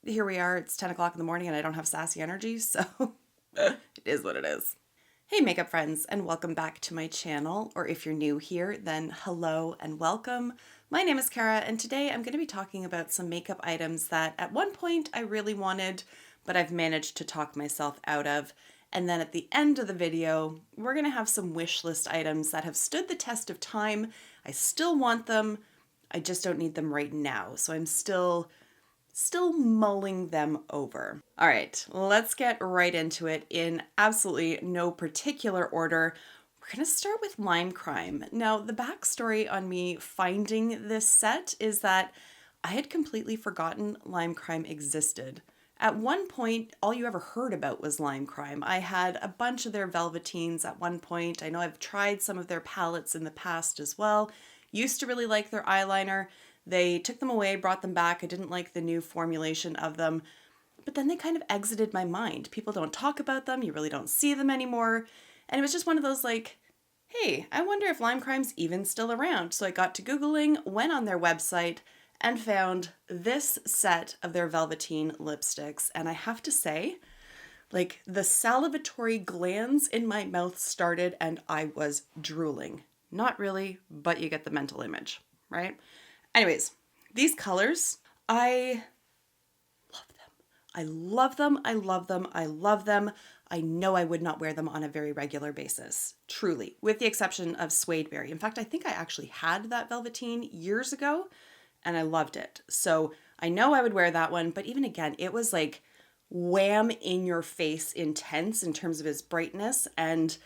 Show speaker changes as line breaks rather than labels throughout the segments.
here we are, it's 10 o'clock in the morning and I don't have sassy energy, so it is what it is. Hey makeup friends, and welcome back to my channel, or if you're new here, then hello and welcome. My name is Kara, and today I'm going to be talking about some makeup items that at one point I really wanted, but I've managed to talk myself out of. And then at the end of the video, we're going to have some wish list items that have stood the test of time. I still want them, I just don't need them right now, so I'm still mulling them over. All right, let's get right into it in absolutely no particular order. We're gonna start with Lime Crime. Now, the backstory on me finding this set is that I had completely forgotten Lime Crime existed. At one point, all you ever heard about was Lime Crime. I had a bunch of their Velveteens at one point. I know I've tried some of their palettes in the past as well. Used to really like their eyeliner. They took them away, brought them back. I didn't like the new formulation of them, but then they kind of exited my mind. People don't talk about them. You really don't see them anymore. And it was just one of those like, hey, I wonder if Lime Crime's even still around. So I got to Googling, went on their website, and found this set of their Velveteen lipsticks. And I have to say, like, the salivatory glands in my mouth started and I was drooling. Not really, but you get the mental image, right? Anyways, these colors, I love them. I love them, I love them, I love them. I know I would not wear them on a very regular basis, truly, with the exception of Suede Berry. In fact, I think I actually had that Velveteen years ago and I loved it. So I know I would wear that one, but even again, it was like wham in your face intense in terms of its brightness, and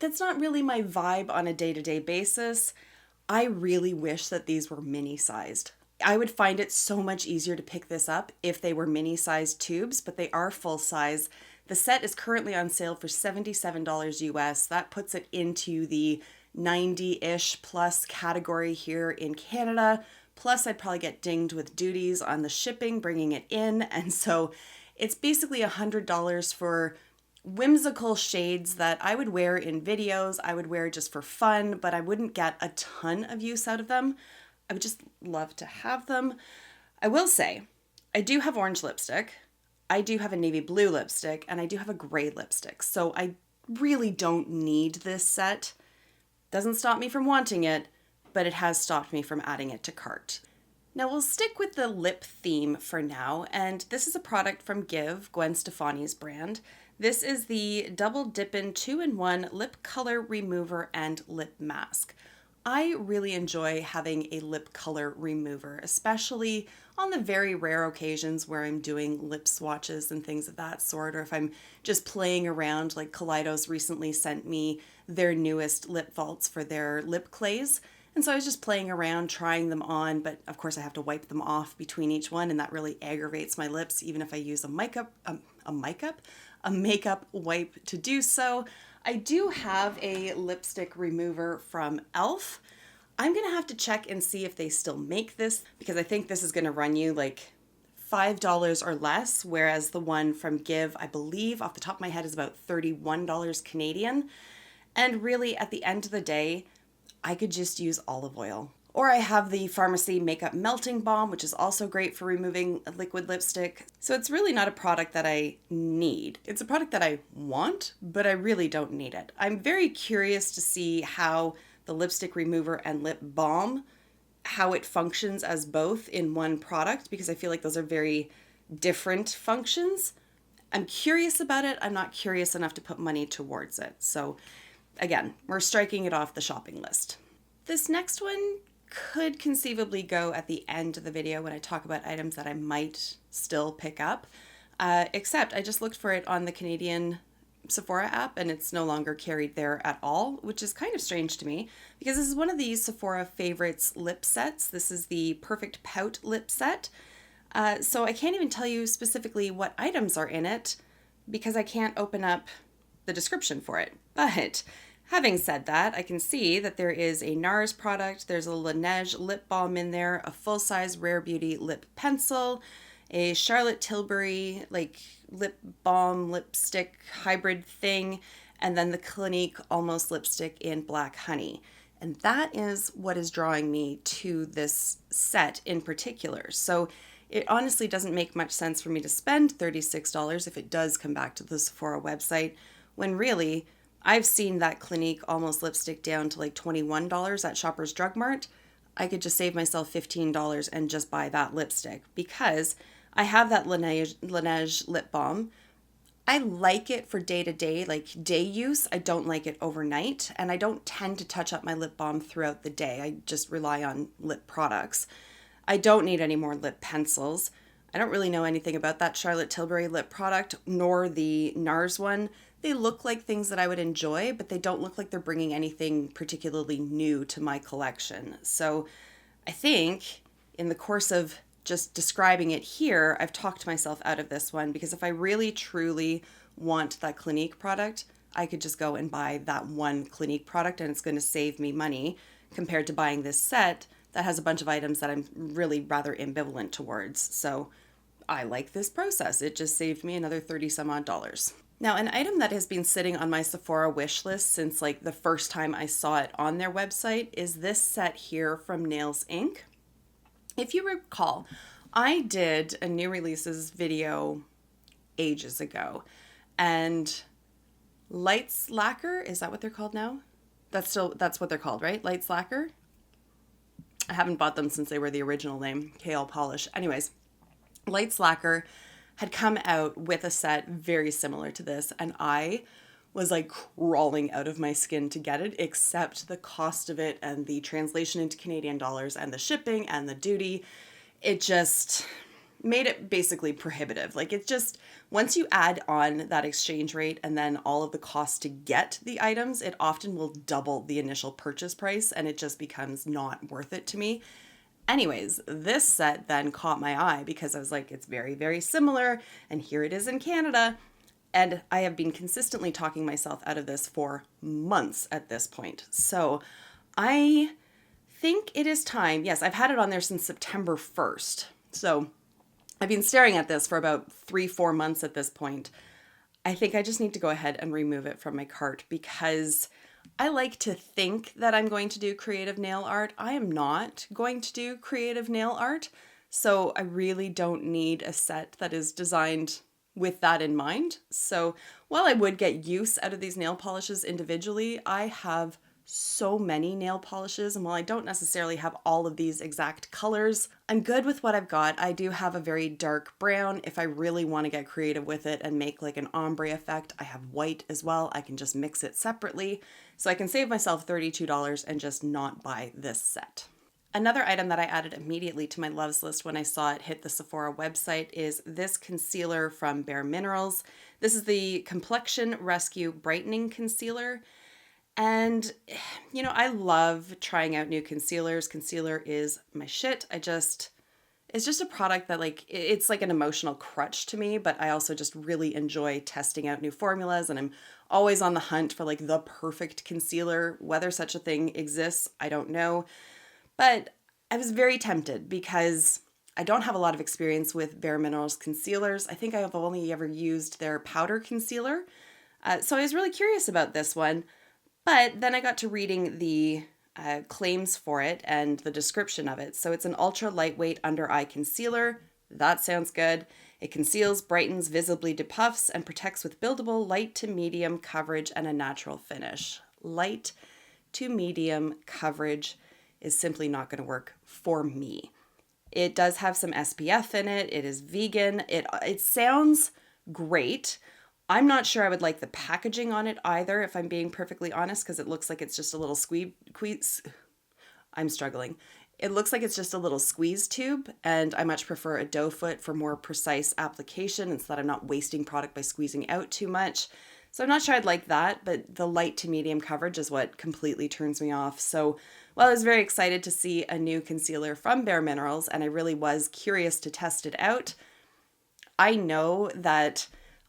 that's not really my vibe on a day-to-day basis. I really wish that these were mini-sized. I would find it so much easier to pick this up if they were mini-sized tubes, but they are full size. The set is currently on sale for $77 US. That puts it into the 90-ish plus category here in Canada. Plus, I'd probably get dinged with duties on the shipping, bringing it in. And so it's basically $100 for whimsical shades that I would wear in videos. I would wear just for fun, but I wouldn't get a ton of use out of them. I would just love to have them. I will say, I do have orange lipstick, I do have a navy blue lipstick, and I do have a gray lipstick. So I really don't need this set. Doesn't stop me from wanting it, but it has stopped me from adding it to cart. Now we'll stick with the lip theme for now, and this is a product from Give, Gwen Stefani's brand. This is the Double Dippin' 2-in-1 Lip Color Remover and Lip Mask. I really enjoy having a lip color remover, especially on the very rare occasions where I'm doing lip swatches and things of that sort, or if I'm just playing around, like Kaleidos recently sent me their newest lip vaults for their lip clays. And so I was just playing around, trying them on, but of course I have to wipe them off between each one, and that really aggravates my lips, even if I use a makeup wipe to do so. I do have a lipstick remover from e.l.f. I'm gonna have to check and see if they still make this, because I think this is gonna run you like $5 or less, whereas the one from Give, I believe off the top of my head, is about $31 Canadian. And really at the end of the day, I could just use olive oil. Or I have the Pharmacy Makeup Melting Balm, which is also great for removing liquid lipstick. So it's really not a product that I need. It's a product that I want, but I really don't need it. I'm very curious to see how the lipstick remover and lip balm, how it functions as both in one product, because I feel like those are very different functions. I'm curious about it. I'm not curious enough to put money towards it. So again, we're striking it off the shopping list. This next one could conceivably go at the end of the video when I talk about items that I might still pick up, except I just looked for it on the Canadian Sephora app and it's no longer carried there at all, which is kind of strange to me because this is one of the Sephora favorites lip sets. This is the Perfect Pout lip set. So I can't even tell you specifically what items are in it because I can't open up the description for it. But having said that, I can see that there is a NARS product, there's a Laneige lip balm in there, a full-size Rare Beauty lip pencil, a Charlotte Tilbury like lip balm lipstick hybrid thing, and then the Clinique Almost lipstick in Black Honey. And that is what is drawing me to this set in particular. So it honestly doesn't make much sense for me to spend $36 if it does come back to the Sephora website, when really I've seen that Clinique Almost lipstick down to like $21 at Shoppers Drug Mart. I could just save myself $15 and just buy that lipstick because I have that Laneige lip balm. I like it for day to day, like day use. I don't like it overnight, and I don't tend to touch up my lip balm throughout the day. I just rely on lip products. I don't need any more lip pencils. I don't really know anything about that Charlotte Tilbury lip product, nor the NARS one. They look like things that I would enjoy, but they don't look like they're bringing anything particularly new to my collection. So I think in the course of just describing it here, I've talked myself out of this one, because if I really truly want that Clinique product, I could just go and buy that one Clinique product and it's going to save me money compared to buying this set that has a bunch of items that I'm really rather ambivalent towards. So I like this process. It just saved me another 30 some odd dollars. Now, an item that has been sitting on my Sephora wish list since like the first time I saw it on their website is this set here from Nails Inc. If you recall, I did a new releases video ages ago, and Lights Lacquer, is that what they're called now? That's what they're called, right? Lights Lacquer? I haven't bought them since they were the original name, KL Polish. Anyways, Lights Lacquer had come out with a set very similar to this, and I was like crawling out of my skin to get it, except the cost of it and the translation into Canadian dollars and the shipping and the duty. It just made it basically prohibitive. Like, it just, once you add on that exchange rate and then all of the costs to get the items, it often will double the initial purchase price, and it just becomes not worth it to me. Anyways, this set then caught my eye because I was like, it's very, very similar, and here it is in Canada. And I have been consistently talking myself out of this for months at this point. So I think it is time. Yes, I've had it on there since September 1st. So I've been staring at this for about 3-4 months at this point. I think I just need to go ahead and remove it from my cart because I like to think that I'm going to do creative nail art. I am not going to do creative nail art. So I really don't need a set that is designed with that in mind. So while I would get use out of these nail polishes individually, I have so many nail polishes, and while I don't necessarily have all of these exact colors, I'm good with what I've got. I do have a very dark brown. If I really want to get creative with it and make like an ombre effect, I have white as well. I can just mix it separately. So I can save myself $32 and just not buy this set. Another item that I added immediately to my loves list when I saw it hit the Sephora website is this concealer from Bare Minerals. This is the Complexion Rescue Brightening Concealer. And, you know, I love trying out new concealers. Concealer is my shit. It's just a product that like, it's like an emotional crutch to me, but I also just really enjoy testing out new formulas, and I'm always on the hunt for like the perfect concealer. Whether such a thing exists, I don't know. But I was very tempted because I don't have a lot of experience with Bare Minerals concealers. I think I have only ever used their powder concealer. So I was really curious about this one. But then I got to reading the claims for it and the description of it. So it's an ultra lightweight under eye concealer. That sounds good. It conceals, brightens, visibly depuffs, and protects with buildable light to medium coverage and a natural finish. Light to medium coverage is simply not going to work for me. It does have some SPF in it. It is vegan. It sounds great. I'm not sure I would like the packaging on it either, if I'm being perfectly honest, because it looks like it's just a little I'm struggling. It looks like it's just a little squeeze tube, and I much prefer a doe foot for more precise application, and so that I'm not wasting product by squeezing out too much. So I'm not sure I'd like that, but the light to medium coverage is what completely turns me off. So while I was very excited to see a new concealer from Bare Minerals, and I really was curious to test it out, I know that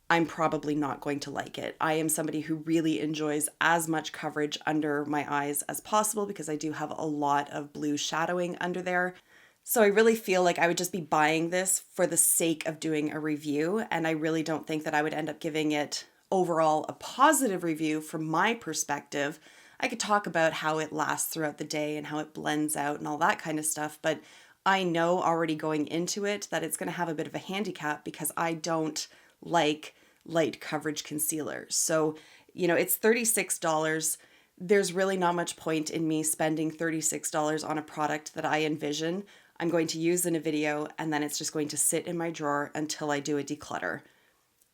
I'm probably not going to like it. I am somebody who really enjoys as much coverage under my eyes as possible because I do have a lot of blue shadowing under there. So I really feel like I would just be buying this for the sake of doing a review, and I really don't think that I would end up giving it overall a positive review from my perspective. I could talk about how it lasts throughout the day and how it blends out and all that kind of stuff, but I know already going into it that it's going to have a bit of a handicap because I don't like light coverage concealer. So, it's $36. There's really not much point in me spending $36 on a product that I envision I'm going to use in a video, and then it's just going to sit in my drawer until I do a declutter.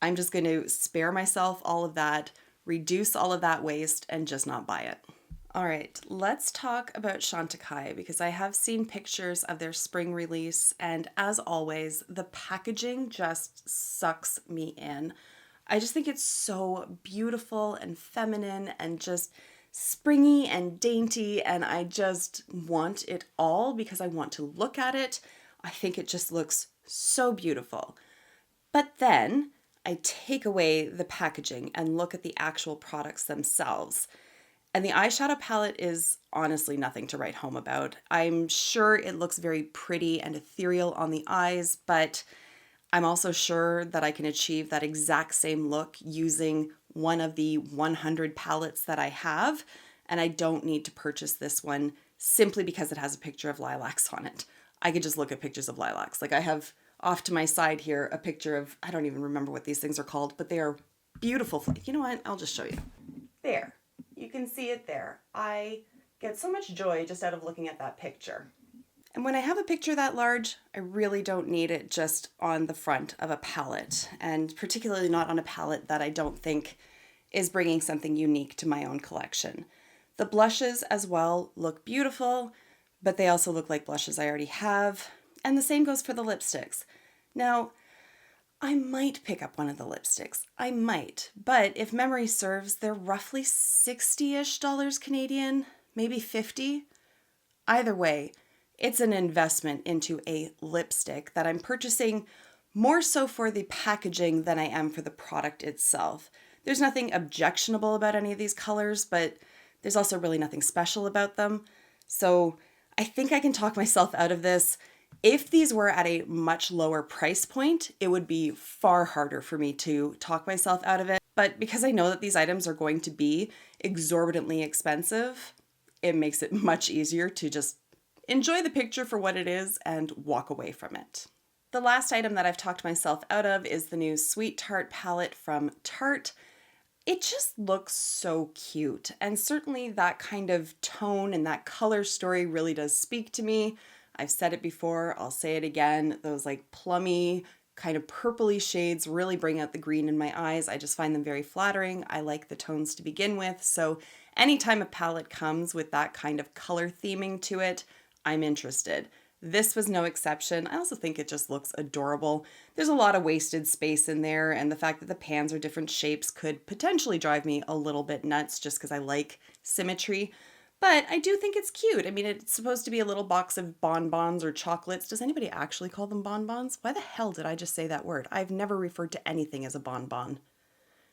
I'm just going to spare myself all of that, reduce all of that waste, and just not buy it. All right, let's talk about Chantecaille because I have seen pictures of their spring release, and as always, the packaging just sucks me in. I just think it's so beautiful and feminine and just springy and dainty, and I just want it all because I want to look at it. I think it just looks so beautiful. But then I take away the packaging and look at the actual products themselves. And the eyeshadow palette is honestly nothing to write home about. I'm sure it looks very pretty and ethereal on the eyes, but I'm also sure that I can achieve that exact same look using one of the 100 palettes that I have, and I don't need to purchase this one simply because it has a picture of lilacs on it. I could just look at pictures of lilacs. Like I have off to my side here a picture of, I don't even remember what these things are called, but they are beautiful. You know what? I'll just show you. There. You can see it there. I get so much joy just out of looking at that picture. And when I have a picture that large, I really don't need it just on the front of a palette, and particularly not on a palette that I don't think is bringing something unique to my own collection. The blushes as well look beautiful, but they also look like blushes I already have, and the same goes for the lipsticks. Now, I might pick up one of the lipsticks. I might, but if memory serves, they're roughly 60-ish dollars Canadian, maybe 50. Either way, it's an investment into a lipstick that I'm purchasing more so for the packaging than I am for the product itself. There's nothing objectionable about any of these colors, but there's also really nothing special about them. So I think I can talk myself out of this. If these were at a much lower price point, it would be far harder for me to talk myself out of it. But because I know that these items are going to be exorbitantly expensive, it makes it much easier to just enjoy the picture for what it is and walk away from it. The last item that I've talked myself out of is the new Sweet Tart palette from Tarte. It just looks so cute, and certainly that kind of tone and that color story really does speak to me. I've said it before, I'll say it again, those like plummy, kind of purpley shades really bring out the green in my eyes. I just find them very flattering. I like the tones to begin with, so anytime a palette comes with that kind of color theming to it, I'm interested. This was no exception. I also think it just looks adorable. There's a lot of wasted space in there, and the fact that the pans are different shapes could potentially drive me a little bit nuts just because I like symmetry. But I do think it's cute. I mean, it's supposed to be a little box of bonbons or chocolates. Does anybody actually call them bonbons? Why the hell did I just say that word? I've never referred to anything as a bonbon.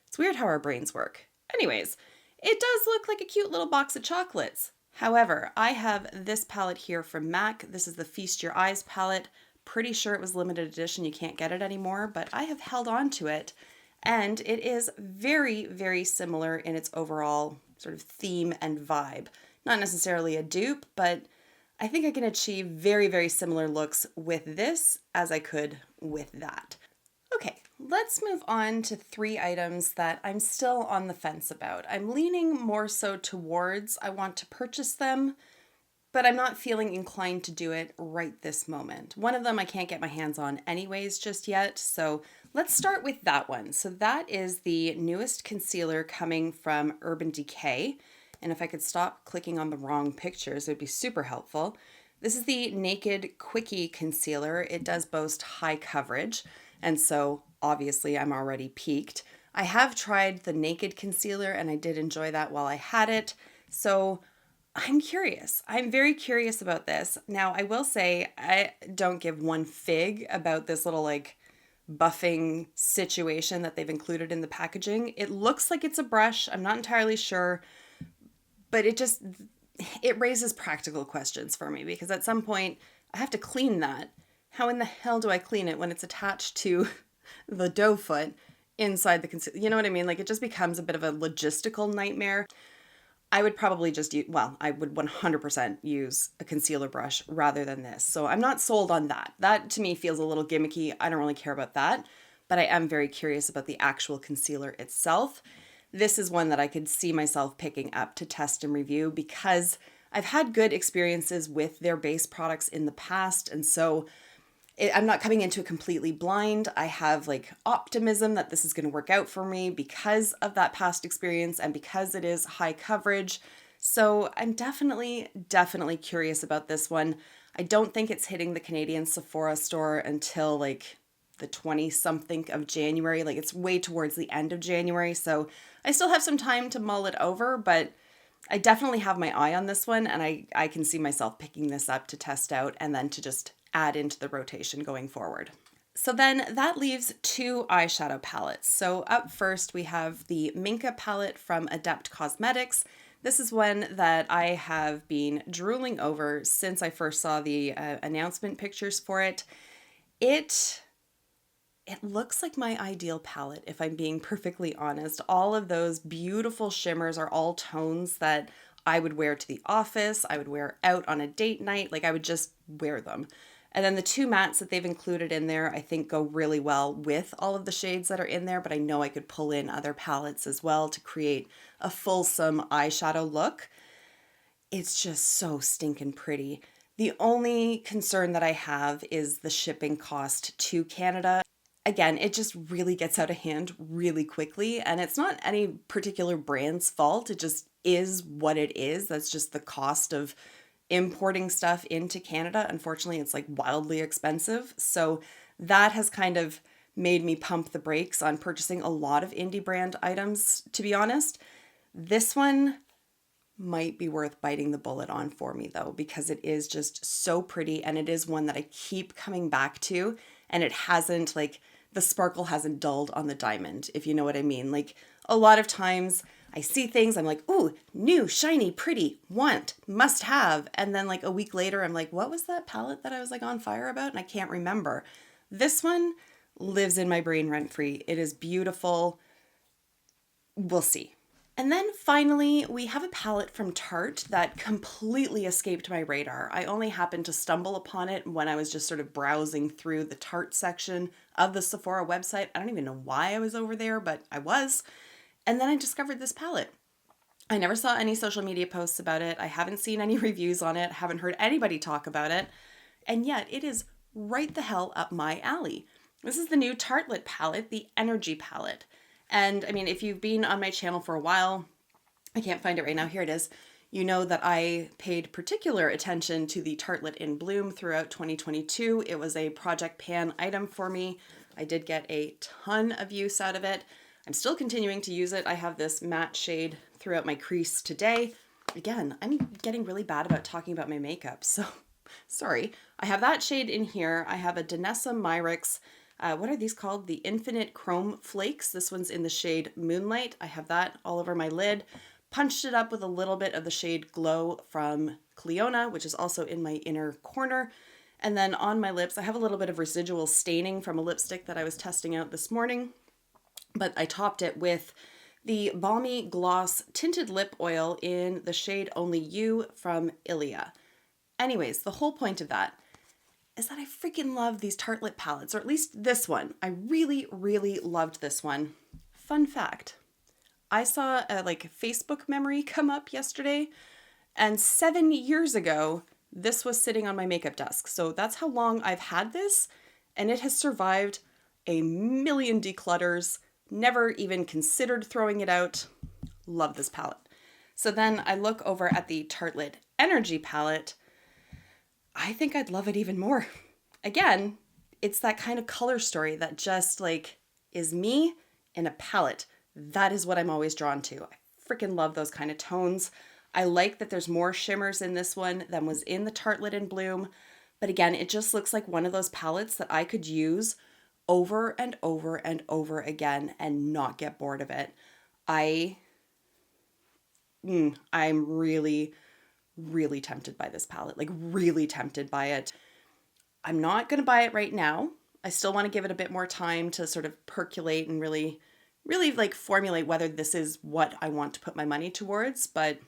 It's weird how our brains work. Anyways, it does look like a cute little box of chocolates. However, I have this palette here from MAC. This is the Feast Your Eyes palette. Pretty sure it was limited edition. You can't get it anymore, but I have held on to it. And it is very, very similar in its overall sort of theme and vibe. Not necessarily a dupe, but I think I can achieve very, very similar looks with this as I could with that. Okay, let's move on to 3 items that I'm still on the fence about. I'm leaning more so towards I want to purchase them, but I'm not feeling inclined to do it right this moment. One of them I can't get my hands on anyways just yet, so let's start with that one. So that is the newest concealer coming from Urban Decay. And if I could stop clicking on the wrong pictures, it would be super helpful. This is the Naked Quickie Concealer. It does boast high coverage, and so obviously I'm already peaked. I have tried the Naked Concealer, and I did enjoy that while I had it, so I'm curious. I'm very curious about this. Now, I will say I don't give one fig about this little like buffing situation that they've included in the packaging. It looks like it's a brush. I'm not entirely sure. But it raises practical questions for me because at some point I have to clean that. How in the hell do I clean it when it's attached to the doe foot inside the concealer? You know what I mean? Like it just becomes a bit of a logistical nightmare. I would probably just use, well, I would 100% use a concealer brush rather than this. So I'm not sold on that. That to me feels a little gimmicky. I don't really care about that, but I am very curious about the actual concealer itself. This is one that I could see myself picking up to test and review because I've had good experiences with their base products in the past. And so I'm not coming into it completely blind. I have like optimism that this is going to work out for me because of that past experience and because it is high coverage. So I'm definitely curious about this one. I don't think it's hitting the Canadian Sephora store until like the 20 something of January. Like it's way towards the end of January. So I still have some time to mull it over, but I definitely have my eye on this one, and I can see myself picking this up to test out and then to just add into the rotation going forward. So then that leaves two eyeshadow palettes. So up first we have the Minka palette from Adept Cosmetics. This is one that I have been drooling over since I first saw the announcement pictures for it. It looks like my ideal palette, if I'm being perfectly honest. All of those beautiful shimmers are all tones that I would wear to the office, I would wear out on a date night, like I would just wear them. And then the two mattes that they've included in there, I think go really well with all of the shades that are in there, but I know I could pull in other palettes as well to create a fulsome eyeshadow look. It's just so stinking pretty. The only concern that I have is the shipping cost to Canada. Again, it just really gets out of hand really quickly, and it's not any particular brand's fault. It just is what it is. That's just the cost of importing stuff into Canada. Unfortunately, it's like wildly expensive. So that has kind of made me pump the brakes on purchasing a lot of indie brand items, to be honest. This one might be worth biting the bullet on for me though, because it is just so pretty, and it is one that I keep coming back to, and it hasn't like the sparkle hasn't dulled on the diamond, if you know what I mean. Like a lot of times I see things, I'm like, ooh, new, shiny, pretty, want, must have. And then like a week later, I'm like, what was that palette that I was like on fire about? And I can't remember. This one lives in my brain rent free. It is beautiful. We'll see. And then finally, we have a palette from Tarte that completely escaped my radar. I only happened to stumble upon it when I was just sort of browsing through the Tarte section of the Sephora website. I don't even know why I was over there, but I was. And then I discovered this palette. I never saw any social media posts about it. I haven't seen any reviews on it. Haven't heard anybody talk about it. And yet it is right the hell up my alley. This is the new Tartelette palette, the Energy palette. And I mean, if you've been on my channel for a while, I can't find it right now, here it is. You know that I paid particular attention to the Tartelette in Bloom throughout 2022. It was a Project Pan item for me. I did get a ton of use out of it. I'm still continuing to use it. I have this matte shade throughout my crease today. Again, I'm getting really bad about talking about my makeup, so sorry. I have that shade in here. I have a Danessa Myricks. What are these called? The Infinite Chrome Flakes. This one's in the shade Moonlight. I have that all over my lid. Punched it up with a little bit of the shade Glow from Cleona, which is also in my inner corner. And then on my lips, I have a little bit of residual staining from a lipstick that I was testing out this morning. But I topped it with the Balmy Gloss Tinted Lip Oil in the shade Only You from Ilia. Anyways, the whole point of that is that I freaking love these Tartelette palettes, or at least this one. I really loved this one. Fun fact, I saw a Facebook memory come up yesterday, and 7 years ago, this was sitting on my makeup desk. So that's how long I've had this, and it has survived a million declutters, never even considered throwing it out. Love this palette. So then I look over at the Tartelette Energy palette. I think I'd love it even more. Again, it's that kind of color story that just is me in a palette. That is what I'm always drawn to. I freaking love those kind of tones. I like that there's more shimmers in this one than was in the Tartelette in Bloom. But again, it just looks like one of those palettes that I could use over and over and over again and not get bored of it. I'm really tempted by this palette, really tempted by it. I'm not going to buy it right now. I still want to give it a bit more time to sort of percolate and really formulate whether this is what I want to put my money towards. But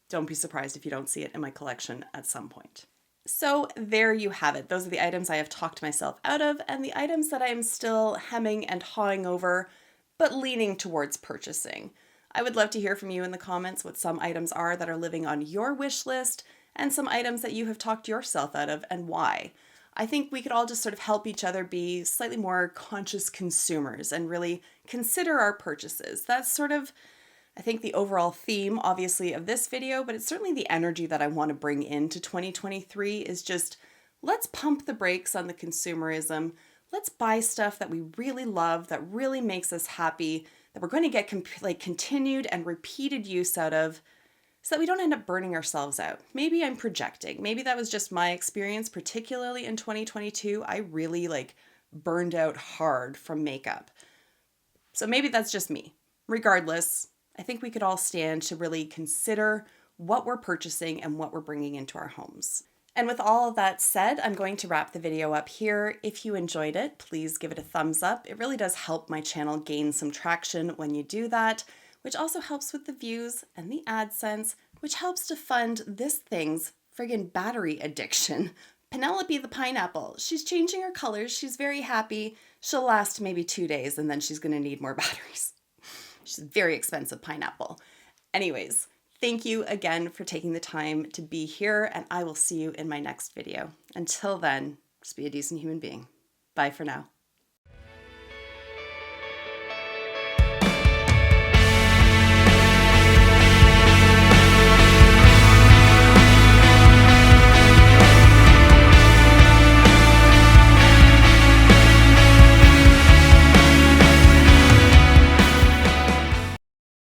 don't be surprised if you don't see it in my collection at some point. So there you have it. Those are the items I have talked myself out of and the items that I am still hemming and hawing over, but leaning towards purchasing. I would love to hear from you in the comments what some items are that are living on your wish list and some items that you have talked yourself out of and why. I think we could all just sort of help each other be slightly more conscious consumers and really consider our purchases. That's sort of, I think, the overall theme, obviously, of this video, but it's certainly the energy that I want to bring into 2023 is just, let's pump the brakes on the consumerism. Let's buy stuff that we really love, that really makes us happy, that we're going to get continued and repeated use out of, so that we don't end up burning ourselves out. Maybe I'm projecting. Maybe that was just my experience, particularly in 2022. I really burned out hard from makeup. So maybe that's just me. Regardless, I think we could all stand to really consider what we're purchasing and what we're bringing into our homes. And with all of that said, I'm going to wrap the video up here. If you enjoyed it, please give it a thumbs up. It really does help my channel gain some traction when you do that, which also helps with the views and the AdSense, which helps to fund this thing's friggin' battery addiction. Penelope the pineapple. She's changing her colors. She's very happy. She'll last maybe 2 days and then she's going to need more batteries. She's a very expensive pineapple. Anyways, thank you again for taking the time to be here, and I will see you in my next video. Until then, just be a decent human being. Bye for now.